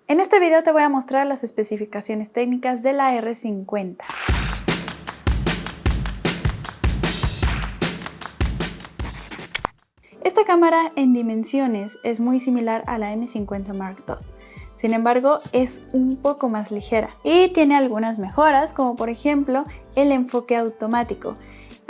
En este video te voy a mostrar las especificaciones técnicas de la R50. Esta cámara en dimensiones es muy similar a la M50 Mark II. Sin embargo, es un poco más ligera y tiene algunas mejoras, como por ejemplo el enfoque automático.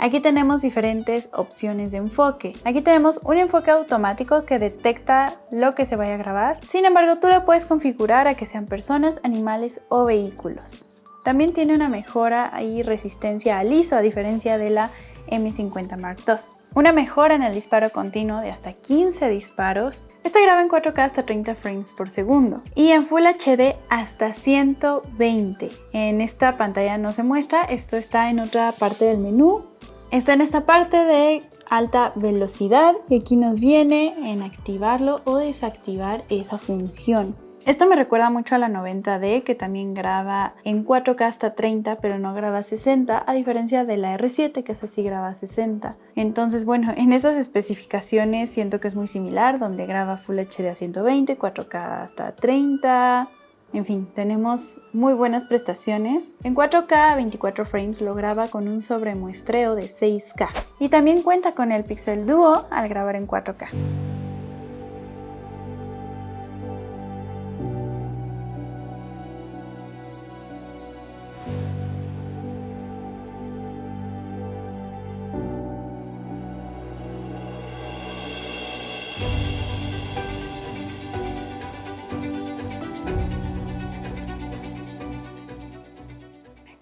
Aquí tenemos diferentes opciones de enfoque. Aquí tenemos un enfoque automático que detecta lo que se vaya a grabar. Sin embargo, tú lo puedes configurar a que sean personas, animales o vehículos. También tiene una mejora y resistencia al ISO a diferencia de la M50 Mark II. Una mejora en el disparo continuo de hasta 15 disparos. Este graba en 4K hasta 30 frames por segundo y en Full HD hasta 120. En esta pantalla no se muestra, esto está en otra parte del menú. Está en esta parte de alta velocidad y aquí nos viene en activarlo o desactivar esa función. Esto me recuerda mucho a la 90D, que también graba en 4K hasta 30 pero no graba 60, a diferencia de la R7 que es así, graba 60. Entonces bueno, en esas especificaciones siento que es muy similar, donde graba Full HD a 120, 4K hasta 30... En fin, tenemos muy buenas prestaciones. En 4K a 24 frames lo graba con un sobremuestreo de 6K. Y también cuenta con el Pixel Duo al grabar en 4K.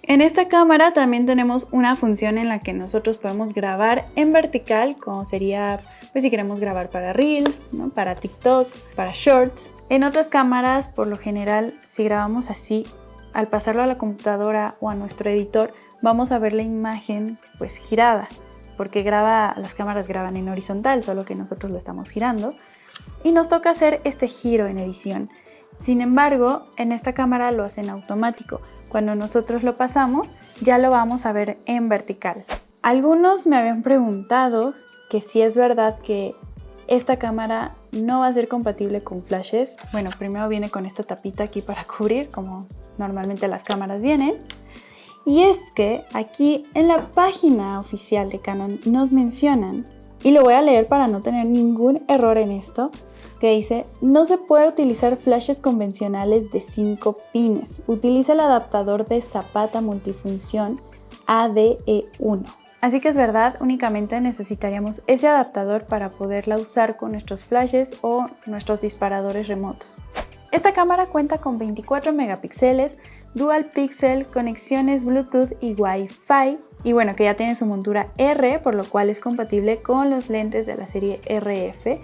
En esta cámara también tenemos una función en la que nosotros podemos grabar en vertical, como sería pues si queremos grabar para Reels, ¿no? Para TikTok, para Shorts. En otras cámaras, por lo general, si grabamos así, al pasarlo a la computadora o a nuestro editor, vamos a ver la imagen pues girada, porque las cámaras graban en horizontal, solo que nosotros lo estamos girando, y nos toca hacer este giro en edición. Sin embargo, en esta cámara lo hacen automático. Cuando nosotros lo pasamos, ya lo vamos a ver en vertical. Algunos me habían preguntado que si es verdad que esta cámara no va a ser compatible con flashes. Bueno, primero viene con esta tapita aquí para cubrir, como normalmente las cámaras vienen. Y es que aquí en la página oficial de Canon nos mencionan, y lo voy a leer para no tener ningún error en esto, que dice: no se puede utilizar flashes convencionales de 5 pines. Utiliza el adaptador de Zapata multifunción ADE1. Así que es verdad, únicamente necesitaríamos ese adaptador para poderla usar con nuestros flashes o nuestros disparadores remotos. Esta cámara cuenta con 24 megapíxeles, dual pixel, conexiones Bluetooth y Wi-Fi. Y bueno, que ya tiene su montura R, por lo cual es compatible con los lentes de la serie RF.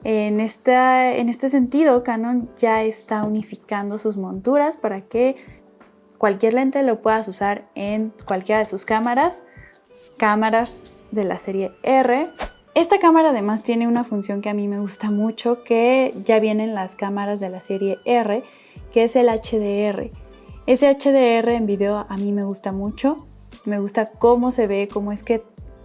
En este sentido, Canon ya está unificando sus monturas para que cualquier lente lo puedas usar en cualquiera de sus cámaras de la serie R. Esta cámara además tiene una función que a mí me gusta mucho, que ya viene en las cámaras de la serie R, que es el HDR. Ese HDR en video a mí me gusta mucho, me gusta cómo se ve, cómo es que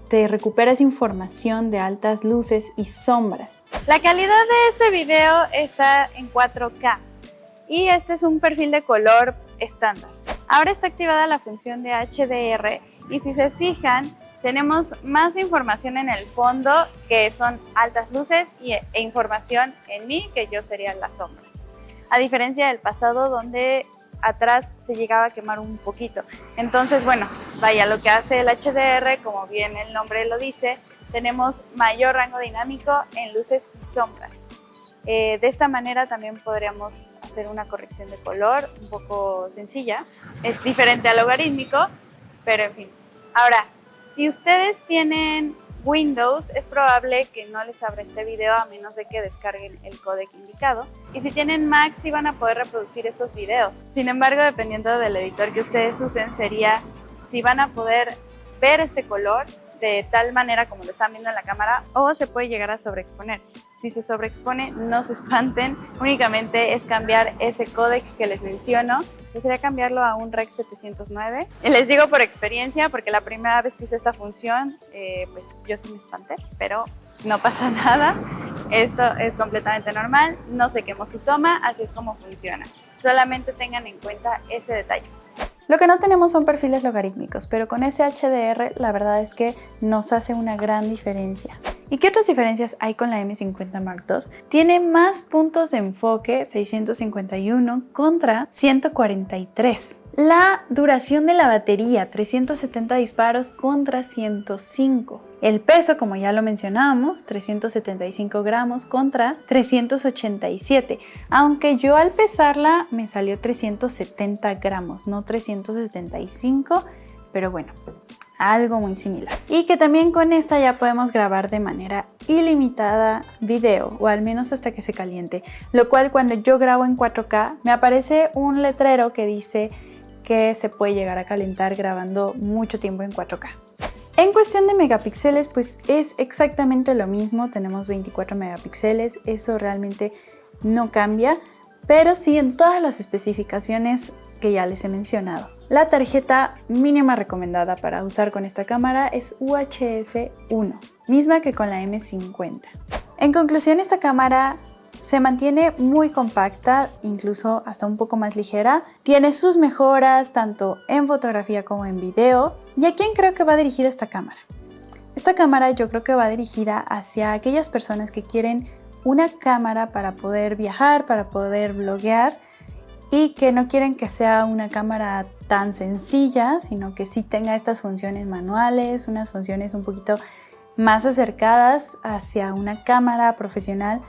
te recuperas información de altas luces y sombras. La calidad de este video está en 4K y este es un perfil de color estándar. Ahora está activada la función de HDR y si se fijan, tenemos más información en el fondo, que son altas luces, e información en mí, que yo serían las sombras. A diferencia del pasado, donde atrás se llegaba a quemar un poquito. Entonces, bueno, vaya, lo que hace el HDR, como bien el nombre lo dice, tenemos mayor rango dinámico en luces y sombras. De esta manera también podríamos hacer una corrección de color un poco sencilla. Es diferente al logarítmico, pero en fin. Ahora, si ustedes tienen Windows, es probable que no les abra este video a menos de que descarguen el códec indicado. Y si tienen Mac, sí van a poder reproducir estos videos. Sin embargo, dependiendo del editor que ustedes usen, sería si van a poder ver este color de tal manera como lo están viendo en la cámara, o se puede llegar a sobreexponer. Si se sobreexpone, no se espanten, únicamente es cambiar ese códec que les menciono, que sería cambiarlo a un Rec 709. Y les digo por experiencia, porque la primera vez que usé esta función, pues yo sí me espanté, pero no pasa nada. Esto es completamente normal, no se quemó su toma, así es como funciona. Solamente tengan en cuenta ese detalle. Lo que no tenemos son perfiles logarítmicos, pero con ese HDR la verdad es que nos hace una gran diferencia. ¿Y qué otras diferencias hay con la M50 Mark II? Tiene más puntos de enfoque, 651 contra 143. La duración de la batería, 370 disparos contra 105. El peso, como ya lo mencionábamos, 375 gramos contra 387. Aunque yo al pesarla me salió 370 gramos, no 375, pero bueno, algo muy similar. Y que también con esta ya podemos grabar de manera ilimitada video, o al menos hasta que se caliente, lo cual cuando yo grabo en 4K me aparece un letrero que dice que se puede llegar a calentar grabando mucho tiempo en 4K. En cuestión de megapíxeles, pues es exactamente lo mismo, tenemos 24 megapíxeles, eso realmente no cambia, pero sí en todas las especificaciones que ya les he mencionado. La tarjeta mínima recomendada para usar con esta cámara es UHS 1, misma que con la M50. En conclusión, esta cámara se mantiene muy compacta, incluso hasta un poco más ligera. Tiene sus mejoras tanto en fotografía como en video. ¿Y a quién creo que va dirigida esta cámara? Esta cámara yo creo que va dirigida hacia aquellas personas que quieren una cámara para poder viajar, para poder bloguear y que no quieren que sea una cámara tan sencilla, sino que sí tenga estas funciones manuales, unas funciones un poquito más acercadas hacia una cámara profesional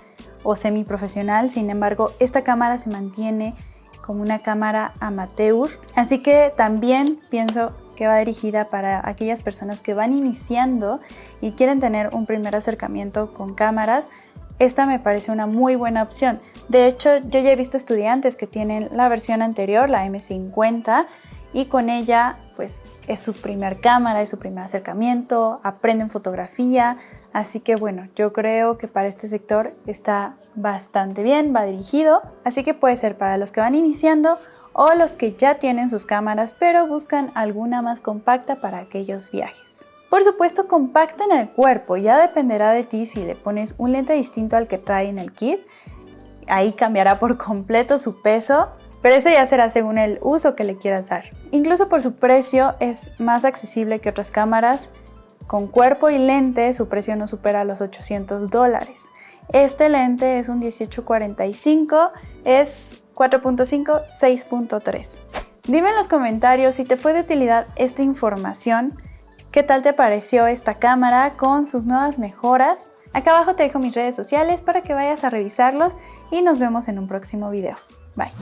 o semiprofesional. Sin embargo, esta cámara se mantiene como una cámara amateur, así que también pienso que va dirigida para aquellas personas que van iniciando y quieren tener un primer acercamiento con cámaras. Esta me parece una muy buena opción. De hecho, yo ya he visto estudiantes que tienen la versión anterior, la M50, y con ella pues es su primer cámara, es su primer acercamiento, aprenden fotografía, así que bueno, yo creo que para este sector está bastante bien, va dirigido, así que puede ser para los que van iniciando o los que ya tienen sus cámaras pero buscan alguna más compacta para aquellos viajes. Por supuesto, compacta en el cuerpo, ya dependerá de ti si le pones un lente distinto al que trae en el kit, ahí cambiará por completo su peso, pero eso ya será según el uso que le quieras dar. Incluso por su precio es más accesible que otras cámaras. Con cuerpo y lente su precio no supera los $800. Este lente es un 18-45, es 4.5, 6.3. Dime en los comentarios si te fue de utilidad esta información. ¿Qué tal te pareció esta cámara con sus nuevas mejoras? Acá abajo te dejo mis redes sociales para que vayas a revisarlos y nos vemos en un próximo video. Bye.